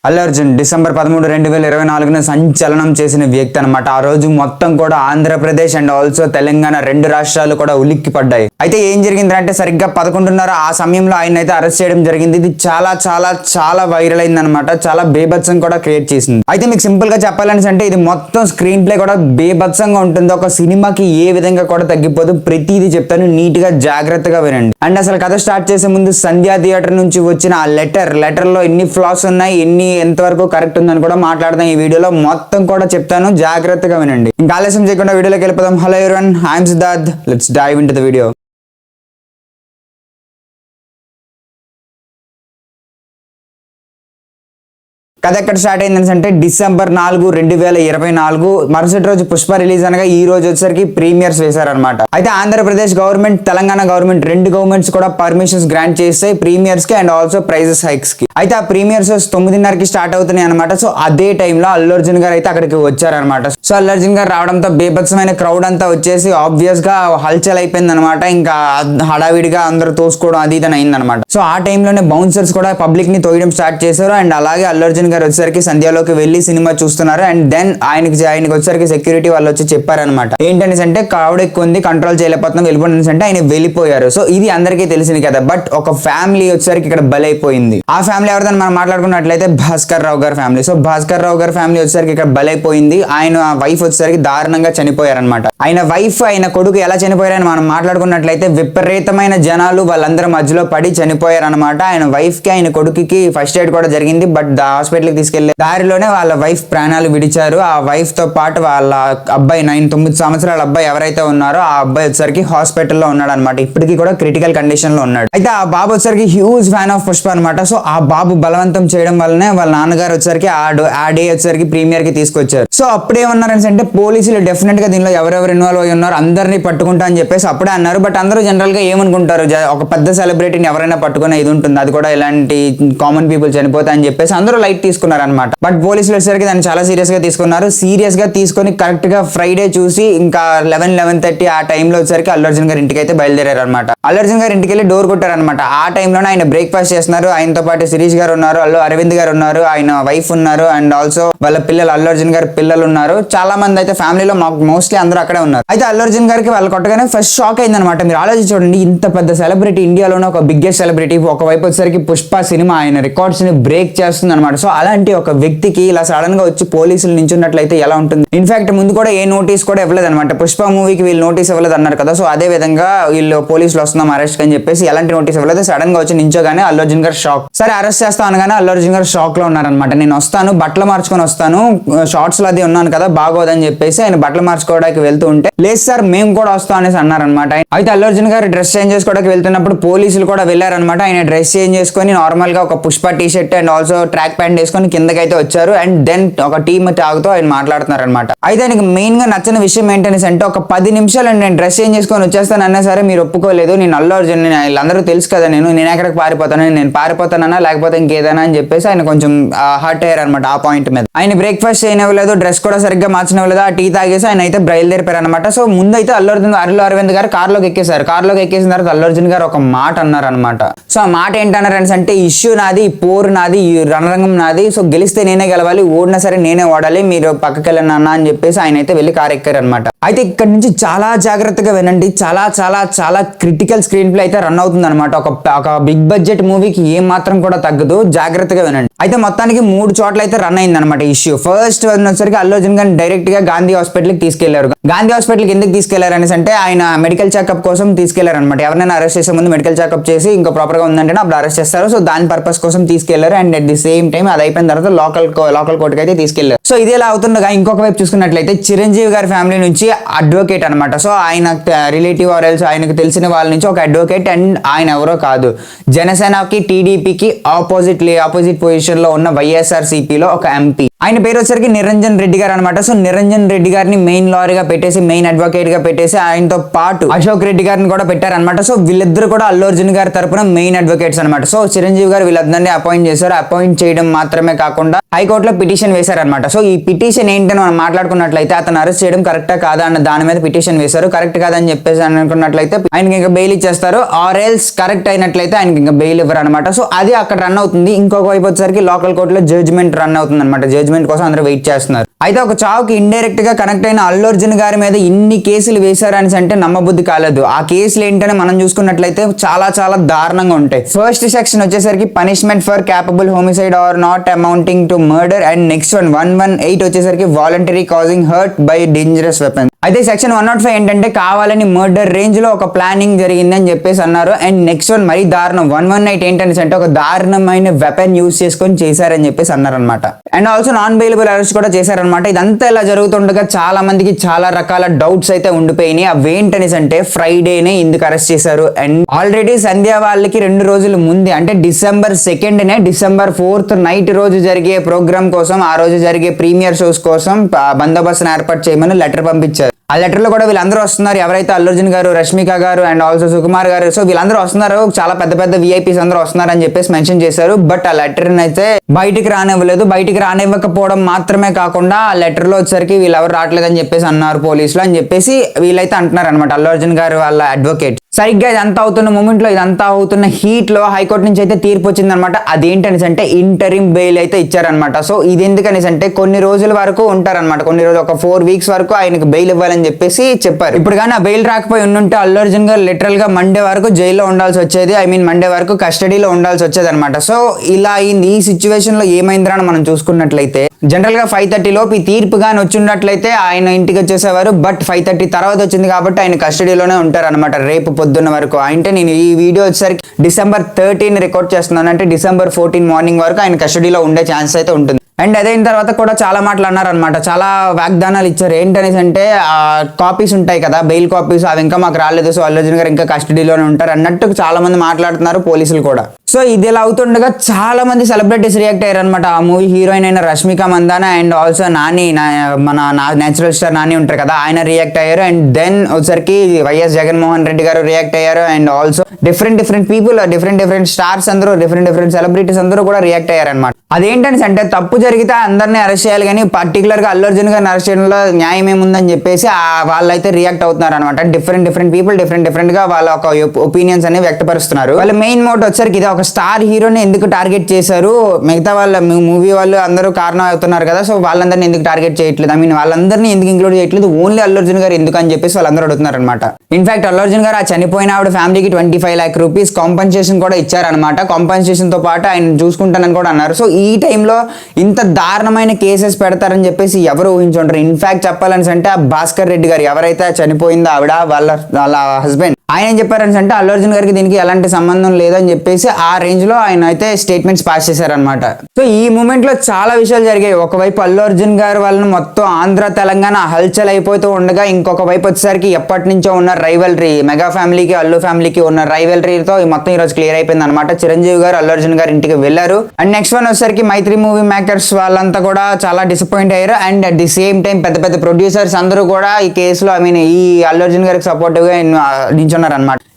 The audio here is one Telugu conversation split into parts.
అల్లు అర్జున్ డిసెంబర్ 13, 2024 సంచలనం చేసిన వ్యక్తి అనమాట. ఆ రోజు మొత్తం కూడా ఆంధ్రప్రదేశ్ అండ్ ఆల్సో తెలంగాణ రెండు రాష్ట్రాలు కూడా ఉలిక్కి పడ్డాయి. అయితే ఏం జరిగిందంటే సరిగ్గా 11:30 ఆ సమయంలో ఆయన అయితే అరెస్ట్ చేయడం జరిగింది. ఇది చాలా చాలా చాలా వైరల్ అయింది అనమాట. చాలా బేభత్సం కూడా క్రియేట్ చేసింది. అయితే మీకు సింపుల్ గా చెప్పాలని అంటే ఇది మొత్తం స్క్రీన్ ప్లే కూడా బేభత్సంగా ఉంటుంది. ఒక సినిమాకి ఏ విధంగా కూడా తగ్గిపోదు. ప్రతిదీ చెప్తాను, నీట్ గా జాగ్రత్తగా వినండి. అండ్ అసలు కథ స్టార్ట్ చేసే ముందు సంధ్యా థియేటర్ నుంచి వచ్చిన ఆ లెటర్ లో ఎన్ని ఫ్లాస్ ఉన్నాయి, ఎంతవరకు కరెక్ట్ ఉందని కూడా మాట్లాడదాం. ఈ వీడియోలో మొత్తం కూడా చెప్తాను, జాగ్రత్తగా వినండి. ఇంకా ఆలస్యం చేయకుండా వీడియోలోకి వెళ్ళిపోదాం. Hello everyone, I'm Siddharth. Let's dive into the video. కథ ఎక్కడ స్టార్ట్ అయిందని అంటే డిసెంబర్ 4, 2024 మరుసటి రోజు పుష్ప రిలీజ్ అనగా ఈ రోజు వచ్చేసరికి ప్రీమియర్స్ వేశారనమాట. అయితే ఆంధ్రప్రదేశ్ గవర్నమెంట్, తెలంగాణ గవర్నమెంట్ రెండు గవర్నమెంట్స్ కూడా పర్మిషన్స్ గ్రాంట్ చేస్తాయి ప్రీమియర్స్ కి అండ్ ఆల్సో ప్రైజెస్ హైక్స్ కి. అయితే ఆ ప్రీమియర్స్ 9:30కి స్టార్ట్ అవుతున్నాయి అనమాట. సో అదే టైంలో అల్లు అర్జున్ గారు అయితే అక్కడికి వచ్చారనమాట. సో అల్లు అర్జున్ గారు రావడంతో బేభత్సమైన క్రౌడ్ అంతా వచ్చేసి ఆబ్వియస్ గా హల్చల్ అయిపోయింది అనమాట. ఇంకా హడావిడిగా అందరూ తోసుకోవడం అది ఇది అయిందనమాట. సో ఆ టైంలోనే బౌన్సర్స్ కూడా పబ్లిక్ ని తోయడం స్టార్ట్ చేశారు. అండ్ అలాగే అల్లు అర్జున్ గారు వచ్చేసరికి సంధ్యాలోకి వెళ్ళి సినిమా చూస్తున్నారు. అండ్ దెన్ ఆయనకి వచ్చేసరికి సెక్యూరిటీ వాళ్ళు వచ్చి చెప్పారనమాట, ఏంటనేసి అంటే క్రౌడ్ ఎక్కువ ఉంది, కంట్రోల్ చేయలేకపోతున్నాం, వెళ్ళిపోయింది అంటే ఆయన వెళ్ళిపోయారు. సో ఇది అందరికీ తెలిసింది కదా. బట్ ఒక ఫ్యామిలీ వచ్చేసరికి ఇక్కడ బలైపోయింది. ఆ ఫ్యామిలీ ఎవరిదని మనం మాట్లాడుకున్నట్లయితే భాస్కర్ రావు గారి ఫ్యామిలీ. సో భాస్కర్ రావు గారి ఫ్యామిలీ వచ్చేసరికి ఇక్కడ బలైపోయింది. ఆయన వైఫ్ వచ్చేసరికి దారుణంగా చనిపోయారనమాట. ఆయన వైఫ్, ఆయన కొడుకు ఎలా చనిపోయారని మనం మాట్లాడుకున్నట్లయితే విపరీతమైన జనాలు వాళ్ళందరి మధ్యలో పడి చనిపోయారనమాట. ఆయన వైఫ్ కి ఆయన కొడుకుకి ఫస్ట్ ఎయిడ్ కూడా జరిగింది. బట్ హాస్పిటల్ కి తీసుకెళ్లే దారిలోనే వాళ్ళ వైఫ్ ప్రాణాలు విడిచారు. ఆ వైఫ్ తో పాటు వాళ్ళ అబ్బాయి 9 సంవత్సరాల అబ్బాయి ఎవరైతే ఉన్నారో ఆ అబ్బాయి వచ్చేసరికి హాస్పిటల్లో ఉన్నాడు అనమాట. ఇప్పటికీ కూడా క్రిటికల్ కండిషన్ లో ఉన్నాడు. అయితే ఆ బాబు వచ్చేసరికి హ్యూజ్ ఫ్యాన్ ఆఫ్ పుష్ప అనమాట. సో ఆ బాబు బలవంతం చేయడం వల్లనే వాళ్ళ నాన్నగారు వచ్చేసరికి ఆ డే వచ్చేసరికి ప్రీమియర్ కి తీసుకొచ్చారు. సో అప్పుడేమన్నారని అంటే పోలీసులు డెఫినెట్ గా దీనిలో ఎవరెవరు ఇన్వాల్వ్ అయ్యి ఉన్నారు అందరినీ పట్టుకుంటా అని చెప్పేసి అప్పుడే అన్నారు. బట్ అందరూ జనరల్ గా ఏమనుకుంటారు, ఒక పెద్ద సెలబ్రిటీని ఎవరైనా పట్టుకునే ఇది ఉంటుంది, అది కూడా ఇలాంటి కామన్ పీపుల్ చనిపోతా అని చెప్పేసి అందరూ లైట్ తీసుకున్నారు అనమాట. బట్ పోలీసులు వచ్చేసరికి దాన్ని చాలా సీరియస్ గా తీసుకున్నారు. సీరియస్ గా తీసుకొని కరెక్ట్ గా ఫ్రైడే చూసి ఇంకా 11:30 ఆ టైంలో వచ్చేసరికి అల్లు అర్జున్ గారి ఇంటికి అయితే బయలుదేరారు అనమాట. అల్లు అర్జున్ గారి ఇంటికి వెళ్ళి డోర్ కొట్టారనమాట. ఆ టైంలోనే ఆయన బ్రేక్ఫాస్ట్ చేస్తున్నారు. ఆయనతో పాటు శిరీష్ గారు ఉన్నారు, అరవింద్ గారు ఉన్నారు, ఆయన వైఫ్ ఉన్నారు, అండ్ ఆల్సో వాళ్ళ పిల్లలు, అల్లు అర్జున్ గారి పిల్లలు ఉన్నారు. చాలా మంది అయితే ఫ్యామిలీలో మోస్ట్లీ అందరూ అక్కడే ఉన్నారు. అయితే అల్లు అర్జున్ గారికి వాళ్ళు కొట్టగానే ఫస్ట్ షాక్ అయింది అనమాట. మీరు ఆలోచించి చూడండి, ఇంత పెద్ద సెలబ్రిటీ, ఇండియాలోనే ఒక బిగ్గెస్ట్ సెలబ్రిటీ, ఒకవైపు వచ్చేసరికి పుష్ప సినిమా ఆయన రికార్డ్స్ ని బ్రేక్ చేస్తుంది అనమాట. సో అలాంటి ఒక వ్యక్తికి ఇలా సడన్ గా వచ్చి పోలీసులు నించున్నట్లయితే ఎలా ఉంటుంది? ఇన్ఫాక్ట్ ముందు కూడా ఏ నోటీస్ కూడా ఇవ్వలేదు అనమాట. పుష్ప మూవీకి వీళ్ళు నోటీస్ ఇవ్వలేదు అన్నారు కదా. సో అదే విధంగా వీళ్ళు పోలీసులు వస్తున్నాం అరెస్ట్ అని చెప్పేసి ఎలాంటి నోటీస్ ఇవ్వలేదు. సడన్ గా వచ్చి నించోగానే అల్లు అర్జున్ గారు షాక్. సరే అరెస్ట్ చేస్తా అనగానే అల్లు అర్జున్ గారు షాక్ లో ఉన్నారనమాట. నేను వస్తాను, బట్టలు మార్చుకొని వస్తాను, షార్ట్స్ లో అది ఉన్నాను కదా, బాగోదని చెప్పేసి ఆయన బట్టలు మార్చుకోవడానికి వెళ్తూ ఉంటే లేదు సార్ మేము కూడా వస్తాం అనేసి అన్నారనమాట. అయితే అల్లు అర్జున్ గారు డ్రెస్ చేంజ్ చేసుకోవడానికి వెళ్తున్నప్పుడు పోలీసులు కూడా వెళ్ళారనమాట. ఆయన డ్రెస్ చేంజ్ చేసుకొని నార్మల్ గా ఒక Pushpa T shirt and also track pant వేసుకొని కిందకైతే వచ్చారు. అండ్ దెన్ ఒక టీమ్ తాగుతూ ఆయన మాట్లాడుతున్నారు అనమాట. అయితే ఆయనకి మెయిన్ గా నచ్చిన విషయం ఏంటనేసి అంటే ఒక 10 నిమిషాలు నేను డ్రెస్ చేంజ్ చేసుకొని వచ్చేస్తాను అన్నా సరే మీరు ఒప్పుకోలేదు. నేను అల్లు అర్జున్, వీళ్ళందరూ తెలుసు కదా, నేను ఎక్కడికి పారిపోతాను, నేను పారిపోతానన్నా లేకపోతే ఇంకేదైనా అని చెప్పేసి ఆయన కొంచెం హర్ట్ అయ్యారు అనమాట ఆ పాయింట్ మీద. ఆయన బ్రేక్ఫాస్ట్ చేయనివ్వలేదు, డ్రెస్ కూడా సరిగ్గా మార్చనివ్వలేదు. ఆ టీ తాగేసి ఆయన అయితే బయలుదేరిపారు అనమాట. సో ముందైతే అరవింద్ గారు కార్లోకి ఎక్కేసారు. కార్లోకి ఎక్కేసిన తర్వాత అల్లు అర్జున్ గారు ఒక మాట అన్నారు అనమాట. సో ఆ మాట ఏంటన్నారు అంటే ఇష్యూ నాది, పోరు నాది, ఈ రణరంగం నాది, సో గెలిస్తే నేనే గెలవాలి, ఓడినా సరే నేనే ఓడాలి, మీరు పక్కకి వెళ్ళండి అన్న అని చెప్పేసి ఆయన అయితే వెళ్ళి కారు ఎక్కారు అనమాట. అయితే ఇక్కడ నుంచి చాలా జాగ్రత్తగా వినండి. చాలా చాలా చాలా క్రిటికల్ స్క్రీన్ ప్లే అయితే రన్ అవుతుంది అనమాట. ఒక బిగ్ బడ్జెట్ మూవీకి ఏం మాత్రం కూడా తగ్గదు, జాగ్రత్తగా వినండి. అయితే మొత్తానికి 3 చోట్ల అయితే రన్ అయింది అనమాట ఇష్యూ. ఫస్ట్ వచ్చేసరికి అల్లు అర్జున్ గారిని డైరెక్ట్ గా గాంధీ హాస్పిటల్ కి తీసుకెళ్లారు. గాంధీ హాస్పిటల్ కి ఎందుకు తీసుకెళ్లారు అనేసి అంటే ఆయన మెడికల్ చెకప్ కోసం తీసుకెళ్లారు అనమాట. ఎవరైనా అరెస్ట్ చేసే ముందు మెడికల్ చెకప్ చేసి ఇంకా ప్రాపర్ గా ఉందంటే అప్పుడు అరెస్ట్ చేస్తారు. సో దాని పర్పస్ కోసం తీసుకెళ్లారు. And at the same time అది అయిపోయిన తర్వాత లోకల్ కోర్టుకి అయితే తీసుకెళ్లారు. సో ఇదేలా అవుతుండగా ఇంకొక వైపు చూసుకున్నట్లయితే చిరంజీవి గారి ఫ్యామిలీ నుంచి అడ్వకేట్ అనమాట. సో ఆయన రిలేటివ్ ఆర్ ఎల్స్ ఆయనకు తెలిసిన వాళ్ళ నుంచి ఒక అడ్వకేట్. అండ్ ఆయన ఎవరో కాదు, జనసేనకి టీడీపీకి ఆపోజిట్ పొజిషన్ లో ఉన్న వైఎస్ఆర్సీపీలో ఒక ఎంపీ. ఆయన పేరు వచ్చరికి నిరంజన్ రెడ్డి గారు అనమాట. సో నిరంజన్ రెడ్డి గారిని మెయిన్ లాయర్ గా పెట్టేసి, మెయిన్ అడ్వకేట్ గా పెట్టేసి ఆయనతో పాటు అశోక్ రెడ్డి గారిని కూడా పెట్టారనమాట. సో వీళ్ళిద్దరు కూడా అల్లు అర్జున్ గారి తరపున మెయిన్ అడ్వకేట్స్ అనమాట. సో చిరంజీవి గారు వీళ్ళందరినీ అపాయింట్ చేశారు. అపాయింట్ చేయడం మాత్రం మాత్రమే కాకుండా హైకోర్టులో పిటిషన్ వేశారనమాట. సో ఈ పిటిషన్ ఏంటని మనం మాట్లాడుకున్నట్లయితే అతను అరెస్ట్ చేయడం కరెక్టా కాదా అన్న దాని మీద పిటిషన్ వేశారు. కరెక్ట్ కాదని చెప్పేసి అనుకున్నట్లయితే ఆయనకి ఇంకా బెయిల్ ఇచ్చేస్తారు, ఆర్ ఎల్స్ కరెక్ట్ అయినట్లయితే ఆయనకి ఇంకా బెయిల్ ఇవ్వరు అనమాట. సో అది అక్కడ రన్ అవుతుంది. ఇంకొక వైపు వచ్చేసరికి లోకల్ కోర్టులో జడ్జ్మెంట్ రన్ అవుతుంది అనమాట. జడ్జ్మెంట్ కోసం అందరూ వెయిట్ చేస్తున్నారు. అయితే ఒక చావుకి ఇండైరెక్ట్ గా కనెక్ట్ అయిన అల్లు అర్జున్ గారి మీద ఇన్ని కేసులు వేశారని అంటే నమ్మబుద్ధి కాలేదు. ఆ కేసులు ఏంటని మనం చూసుకున్నట్లయితే చాలా చాలా దారుణంగా ఉంటాయి. ఫస్ట్ సెక్షన్ వచ్చేసరికి punishment for capable homicide or not amounting to murder, and next 118 వచ్చేసరికి voluntary causing hurt by dangerous weapon. అయితే సెక్షన్ 105 ఏంటంటే కావాలని మర్డర్ రేంజ్ లో ఒక ప్లానింగ్ జరిగింది అని చెప్పేసి అన్నారు. అండ్ నెక్స్ట్ మరీ దారుణం 118 ఏంటనేసి అంటే ఒక దారుణమైన వెపన్ యూజ్ చేసుకొని చేశారని చెప్పేసి అన్నారు అనమాట. And also non bailable arrest కూడా చేశారనమాట. ఇదంతా ఇలా జరుగుతుండగా చాలా మందికి చాలా రకాల డౌట్స్ అయితే ఉండిపోయినాయి. అవేంటనేసి అంటే ఫ్రైడేనే ఎందుకు అరెస్ట్ చేశారు, అండ్ ఆల్రెడీ సంధ్య వాళ్ళకి 2 రోజుల ముందే అంటే December 2nd December 4th night రోజు జరిగే ప్రోగ్రామ్ కోసం, ఆ రోజు జరిగే ప్రీమియర్ షోస్ కోసం బందోబస్తును ఏర్పాటు చేయమని లెటర్ పంపించారు. ఆ లెటర్ లో కూడా వీళ్ళందరూ వస్తున్నారు, ఎవరైతే అల్లు అర్జున్ గారు, రష్మిక గారు అండ్ ఆల్సో సుకుమార్ గారు, సో వీళ్ళందరూ వస్తున్నారు, చాలా పెద్ద పెద్ద విఐపీస్ అందరూ వస్తున్నారు అని చెప్పేసి మెన్షన్ చేశారు. బట్ ఆ లెటర్ అయితే బయటికి రానివ్వలేదు. బయటికి రానివ్వకపోవడం మాత్రమే కాకుండా ఆ లెటర్ లో వచ్చేసరికి వీళ్ళెవరు రావట్లేదని చెప్పేసి అన్నారు పోలీసులు అని చెప్పేసి వీళ్ళైతే అంటున్నారు అనమాట, అల్లు అర్జున్ గారు వాళ్ళ అడ్వకేట్. సరిగ్గా ఇదంతా అవుతున్న మూమెంట్ లో, ఇదంతా అవుతున్న హీట్ లో హైకోర్టు నుంచి అయితే తీర్పు వచ్చిందనమాట. అదేంటనేసి అంటే ఇంటరిమ్ బెయిల్ అయితే ఇచ్చారనమాట. సో ఇది ఎందుకనేసి అంటే కొన్ని రోజుల వరకు ఉంటారనమాట, కొన్ని రోజులు ఒక 4 weeks వరకు ఆయనకు బెయిల్ ఇవ్వాలని చెప్పేసి చెప్పారు. ఇప్పుడు కానీ ఆ బెయిల్ రాకపోయి ఉంటే అల్లు అర్జున్ గారు లిటరల్ గా మండే వరకు జైల్లో ఉండాల్సి వచ్చేది, మండే వరకు కస్టడీలో ఉండాల్సి వచ్చేది అనమాట. సో ఇలా అయింది. ఈ సిచ్యువేషన్ లో ఏమైందని మనం చూసుకున్నట్లయితే జనరల్ గా 5:30 లోపు ఈ తీర్పు గాని వచ్చినట్లయితే ఆయన ఇంటికి వచ్చేసేవారు. బట్ 5:30 తర్వాత వచ్చింది కాబట్టి ఆయన కస్టడీలోనే ఉంటారు అనమాట రేపు పొద్దున్న వరకు. అంటే నేను ఈ వీడియో వచ్చేసరికి December 13 రికార్డ్ చేస్తున్నాను, అంటే December 14 మార్నింగ్ వరకు ఆయన కస్టడీలో ఉండే ఛాన్స్ అయితే ఉంటుంది. అండ్ అదైన తర్వాత కూడా చాలా మాటలు అన్నారనమాట, చాలా వాగ్దానాలు ఇచ్చారు. ఏంటనేసి అంటే కాపీస్ ఉంటాయి కదా, బెయిల్ కాపీస్, అవి ఇంకా మాకు రాలేదు, సో అల్లు అర్జున్ గారు ఇంకా కస్టడీలోనే ఉంటారు అన్నట్టు చాలా మంది మాట్లాడుతున్నారు, పోలీసులు కూడా. సో ఇది ఇలా అవుతుండగా చాలా మంది సెలబ్రిటీస్ రియాక్ట్ అయ్యారు అనమాట. ఆ మూవీ హీరోయిన్ అయిన రష్మిక మందానా అండ్ ఆల్సో నాని, మన నేచురల్ స్టార్ నాని ఉంటారు కదా, ఆయన రియాక్ట్ అయ్యారు. అండ్ దెన్ వచ్చరికి వైఎస్ జగన్మోహన్ రెడ్డి గారు రియాక్ట్ అయ్యారు. And also different people, different stars అందరూ, డిఫరెంట్ సెలబ్రిటీస్ అందరూ కూడా రియాక్ట్ అయ్యారు అనమాట. అదేంటని అంటే తప్పు జరిగితే అందరినీ అరెస్ట్ చేయాలి, కానీ పర్టికులర్ గా అల్లు అర్జున్ గారిని అరెస్ట్ చేయడంలో న్యాయం ఏముందని చెప్పేసి వాళ్ళైతే రియాక్ట్ అవుతున్నారు అనమాట. డిఫరెంట్ పీపుల్ డిఫరెంట్ గా వాళ్ళ ఒక ఒపీనియన్స్ అనేవి వ్యక్తపరుస్తున్నారు. వాళ్ళ మెయిన్ మోట్ వచ్చరికి ఇది ఒక స్టార్ హీరోని ఎందుకు టార్గెట్ చేశారు, మిగతా వాళ్ళ మూవీ వాళ్ళు అందరూ కారణం అవుతున్నారు కదా, సో వాళ్ళందరినీ ఎందుకు టార్గెట్ చేయట్లేదు, వాళ్ళందరినీ ఎందుకు ఇంక్లూడ్ చేయట్లేదు, ఓన్లీ అల్లు అర్జున్ గారు ఎందుకు అని చెప్పేసి వాళ్ళందరూ అడుగుతున్నారు అనమాట. ఇన్ఫాక్ట్ అల్లు అర్జున్ గారు ఆ చనిపోయిన ఆవిడ ఫ్యామిలీకి 25 lakh rupees కాంపన్సేషన్ కూడా ఇచ్చారనమాట. కాంపన్సేషన్ తో పాటు ఆయన చూసుకుంటానని కూడా అన్నారు. సో ఈ టైంలో ఇంత దారుణమైన కేసెస్ పెడతారని చెప్పేసి ఎవరు ఊహించుంటారు. ఇన్ఫాక్ట్ చెప్పాలని అంటే ఆ భాస్కర్ రెడ్డి గారు ఎవరైతే చనిపోయిందో ఆవిడ వాళ్ళ హస్బెండ్, ఆయన ఏం చెప్పారని అంటే అల్లు అర్జున్ గారికి దీనికి ఎలాంటి సంబంధం లేదని చెప్పేసి ఆ రేంజ్ లో ఆయన అయితే స్టేట్మెంట్స్ పాస్ చేశారనమాట. సో ఈ మూమెంట్ లో చాలా విషయాలు జరిగాయి. ఒకవైపు అల్లు అర్జున్ గారు వాళ్ళని మొత్తం ఆంధ్ర తెలంగాణ హల్చల్ అయిపోతూ ఉండగా, ఇంకొక వైపు వచ్చేసరికి ఎప్పటి నుంచో ఉన్న రైవల్రీ, మెగా ఫ్యామిలీకి అల్లు ఫ్యామిలీకి ఉన్న రైవల్రీతో మొత్తం ఈ రోజు క్లియర్ అయిపోయింది అనమాట. చిరంజీవి గారు అల్లు అర్జున్ గారి ఇంటికి వెళ్లారు. అండ్ నెక్స్ట్ వన్ వచ్చేసరికి మైత్రి మూవీ మేకర్స్ వాళ్ళంతా కూడా చాలా డిసప్పాయింట్ అయ్యారు. And at the same time పెద్ద ప్రొడ్యూసర్స్ అందరూ కూడా ఈ కేసులో ఈ అల్లు అర్జున్ గారికి సపోర్టివ్ గా నించున్నారు.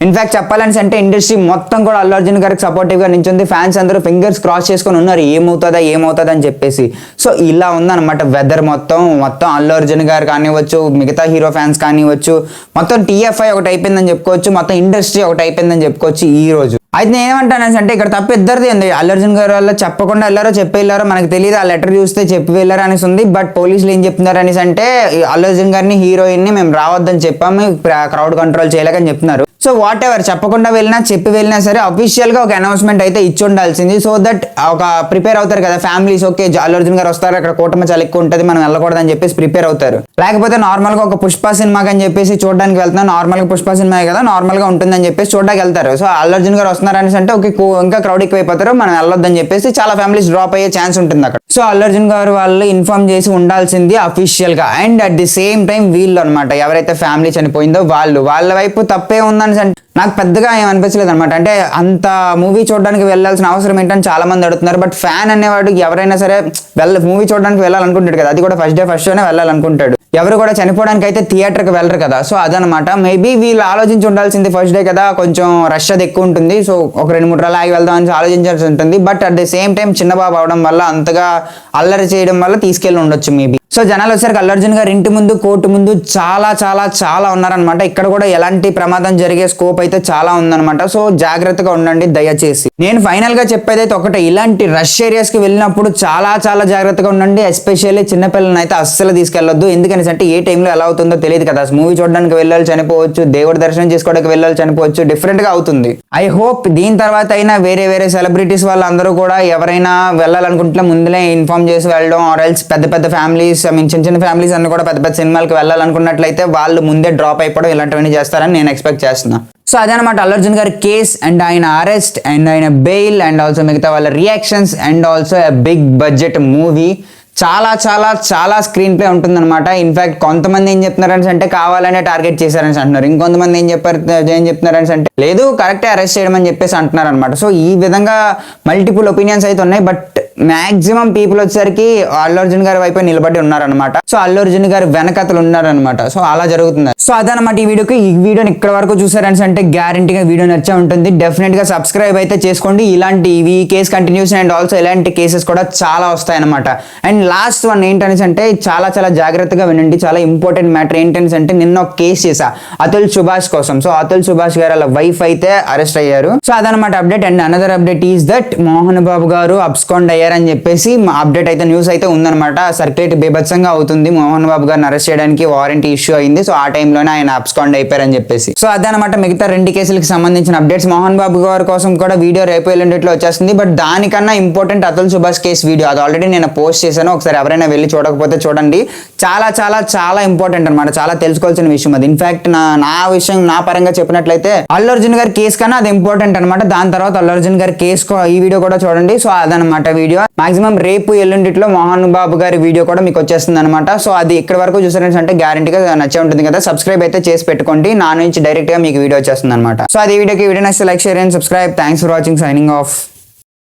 ఇన్ఫాక్ట్ చెప్పాలని అంటే ఇండస్ట్రీ మొత్తం కూడా అల్లు అర్జున్ గారికి సపోర్టివ్ గా నించుంది. ఫ్యాన్స్ అందరూ ఫింగర్స్ క్రాస్ చేసుకొని ఉన్నారు, ఏమవుతుందా అని చెప్పేసి. సో ఇలా ఉందన్నమాట వెదర్ మొత్తం అల్లు అర్జున్ గారు కానివ్వచ్చు, మిగతా హీరో ఫ్యాన్స్ కానివ్వచ్చు, మొత్తం TFI ఒకటి అయిపోయిందని చెప్పుకోవచ్చు, మొత్తం ఇండస్ట్రీ ఒకటి అయిపోయిందని చెప్పుకోవచ్చు ఈ రోజు. అయితే నేను ఏమంటాను అంటే ఇక్కడ తప్పు ఇద్దరిది ఉంది. అల్లు అర్జున్ గారు వల్ల చెప్పకుండా వెళ్ళారో చెప్పి వెళ్ళారో మనకు తెలియదు, ఆ లెటర్ చూస్తే చెప్పి వెళ్ళారు అనేసి ఉంది. బట్ పోలీసులు ఏం చెప్తున్నారు అనేసి అంటే అల్లు అర్జున్ గారిని హీరోయిన్ ని మేము రావద్దని చెప్పాము, క్రౌడ్ కంట్రోల్ చేయలేకని చెప్తున్నారు. సో వాట్ ఎవర్, చెప్పకుండా వెళ్ళినా చెప్పి వెళ్ళినా సరే అఫీషియల్ గా ఒక అనౌన్స్మెంట్ అయితే ఇచ్చి ఉండాల్సింది. సో దట్ ఒక ప్రిపేర్ అవుతారు కదా ఫ్యామిలీస్, ఓకే అల్లు అర్జున్ గారు వస్తారు, అక్కడ కూటమి చాలా ఎక్కువ ఉంటుంది, మనం వెళ్ళకూడదు అని చెప్పేసి ప్రిపేర్ అవుతారు. లేకపోతే నార్మల్ గా ఒక పుష్ప సినిమాకి అని చెప్పేసి చూడడానికి వెళ్తున్నాం, నార్మల్ గా పుష్ప సినిమా కదా నార్మల్ గా ఉంటుందని చెప్పేసి చూడడానికి వెళ్తారు. సో అల్లు అర్జున్ గారు వస్తున్నారు అనేసి అంటే ఓకే ఇంకా క్రౌడ్ ఎక్కువైపోతారు, మనం వెళ్ళొద్దని చెప్పేసి చాలా ఫ్యామిలీస్ డ్రాప్ అయ్యే ఛాన్స్ ఉంటుంది అక్కడ. సో అల్లు అర్జున్ గారు వాళ్ళు ఇన్ఫార్మ్ చేసి ఉండాల్సింది అఫీషియల్ గా. And at the same time వీళ్ళు అనమాట ఎవరైతే ఫ్యామిలీ చనిపోయిందో వాళ్ళ వైపు తప్పే ఉందని నాకు పెద్దగా ఏమనిపించలేదు అనమాట. అంటే అంత మూవీ చూడడానికి వెళ్ళాల్సిన అవసరం ఏంటని చాలా మంది అడుగుతున్నారు. బట్ ఫ్యాన్ అనేవాడు ఎవరైనా సరే మూవీ చూడడానికి వెళ్ళాలనుకుంటాడు కదా, అది కూడా ఫస్ట్ షోనే వెళ్ళాలనుకుంటాడు. ఎవరు కూడా చనిపోవడానికి అయితే థియేటర్కి వెళ్ళరు కదా. సో అదనమాట మేబీ వీళ్ళు ఆలోచించి ఉండాల్సింది, ఫస్ట్ డే కదా కొంచెం రష్ అది ఎక్కువ ఉంటుంది, సో ఒక 2-3 రోజులు ఆగి వెళ్దాం అని ఆలోచించాల్సి ఉంటుంది. But at the same time చిన్న బాబు అవడం వల్ల అంతగా అల్లరి చేయడం వల్ల తీసుకెళ్ళి ఉండొచ్చు మేబీ. సో జనాలు వచ్చేసరికి అల్లు అర్జున్ గారు ఇంటి ముందు కోర్టు ముందు చాలా ఉన్నారనమాట. ఇక్కడ కూడా ఎలాంటి ప్రమాదం జరిగే స్కోప్ అయితే చాలా ఉందన్నమాట. సో జాగ్రత్తగా ఉండండి దయచేసి. నేను ఫైనల్ గా చెప్పేది అయితే ఒకటే, ఇలాంటి రష్ ఏరియాస్ కి వెళ్ళినప్పుడు చాలా జాగ్రత్తగా ఉండండి. ఎస్పెషల్లీ చిన్నపిల్లలను అయితే అస్సలు తీసుకెళ్లొద్దు. ఎందుకంటే ఏ టైంలో ఎలా అవుతుందో తెలియదు కదా. మూవీ చూడడానికి వెళ్ళాలి చనిపోవచ్చు, దేవుడి దర్శనం చేసుకోవడానికి వెళ్ళాలి చనిపోవచ్చు, డిఫరెంట్ గా అవుతుంది. ఐ హోప్ దీని తర్వాత అయినా వేరే సెలబ్రిటీస్ వాళ్ళందరూ కూడా ఎవరైనా వెళ్ళాలనుకుంటే ముందులే ఇన్ఫార్మ్ చేసి వెళ్ళడం, ఆర్ ఎల్స్ పెద్ద ఫ్యామిలీస్, ఐ మీన్ చిన్న ఫ్యామిలీస్ అన్ని కూడా పెద్ద సినిమాలకు వెళ్ళాలనుకున్నట్లయితే వాళ్ళు ముందే డ్రాప్ అయిపోవడం ఇలాంటివన్నీ చేస్తారని నేను ఎక్స్పెక్ట్ చేస్తున్నా. సో అదనమాట అల్లు అర్జున్ గారి కేస్ అండ్ ఆయన అరెస్ట్ అండ్ ఆయన బెయిల్ అండ్ ఆల్సో మిగతా వాళ్ళ reactions and also a big budget movie. చాలా స్క్రీన్ ప్లే ఉంటుందన్నమాట. ఇన్ఫాక్ట్ కొంతమంది ఏం చెప్తున్నారని అంటే కావాలనే టార్గెట్ చేశారని అంటున్నారు. ఇంకొంతమంది ఏం చెప్తున్నారని అంటే లేదు కరెక్టే అరెస్ట్ చేయడం అని చెప్పేసి అంటున్నారు అనమాట. సో ఈ విధంగా మల్టిపుల్ ఒపీనియన్స్ అయితే ఉన్నాయి. బట్ మాక్సిమం పీపుల్ వచ్చేసరికి అల్లు అర్జున్ గారి వైపు నిలబడి ఉన్నారనమాట. సో అల్లు అర్జున్ గారి వెనకతలు ఉన్నారనమాట. సో అలా జరుగుతుంది. సో అదనమాట ఈ వీడియోని ఇక్కడ వరకు చూసారని అంటే గ్యారంటీగా వీడియో నచ్చే ఉంటుంది. డెఫినెట్ గా సబ్స్క్రైబ్ అయితే చేసుకోండి. ఇలాంటి ఈ కేస్ కంటిన్యూస్ అండ్ ఆల్సో ఇలాంటి కేసెస్ కూడా చాలా వస్తాయి అనమాట. అండ్ లాస్ట్ వన్ ఏంటనేసి అంటే చాలా జాగ్రత్తగా వినండి. చాలా ఇంపార్టెంట్ మ్యాటర్ ఏంటనేసి అంటే నిన్న ఒక కేసు చేశా అతుల్ సుభాష్ కోసం. సో అతుల్ సుభాష్ గారు వాళ్ళ వైఫ్ అయితే అరెస్ట్ అయ్యారు. సో అదనమాట update. And another update is that Mohan Babu garu abscond అయ్యారు అని చెప్పేసి అప్డేట్ అయితే న్యూస్ అయితే ఉందన్నమాట. సర్క్యులేట్ బీభత్సంగా అవుతుంది. మోహన్ బాబు గారిని అరెస్ట్ చేయడానికి వారెంటీ ఇష్యూ అయింది. సో ఆ టైంలోనే ఆయన అబ్స్కాండ్ అయిపోయారని చెప్పేసి. సో అదనమాట మిగతా 2 కేసులకు సంబంధించిన అప్డేట్స్. మోహన్ బాబు గారి కోసం కూడా వీడియో రేపు ఎల్లుండిలో వచ్చేస్తుంది. బట్ దానికన్నా important Atul Subhash case video, అది ఆల్రెడీ నేను పోస్ట్ చేశాను. ఒకసారి ఎవరైనా వెళ్ళి చూడకపోతే చూడండి. చాలా ఇంపార్టెంట్ అనమాట. చాలా తెలుసుకోవాల్సిన విషయం అది. ఇన్ఫాక్ట్ నా పరంగా చెప్పినట్లయితే అల్లు అర్జున్ గారి కేసు కన్నా అది ఇంపార్టెంట్ అనమాట. దాని తర్వాత అల్లు అర్జున్ గారి కేసు ఈ వీడియో కూడా చూడండి. సో అదనమాట వీడియో. మాక్సిమం రేపు ఎల్లుండిలో మోహన్ బాబు గారి వీడియో కూడా మీకు వచ్చేస్తుంది అనమాట. సో అది ఇక్కడ వరకు చూసారంటే గ్యారంటీగా నచ్చే ఉంటుంది కదా. సబ్స్క్రైబ్ అయితే చేసి పెట్టుకోండి. నా నుంచి డైరెక్ట్ గా మీకు వీడియో వచ్చేస్తుంది అనమాట. సో అది వీడియో నచ్చితే like, share and subscribe. Thanks for watching. Signing off.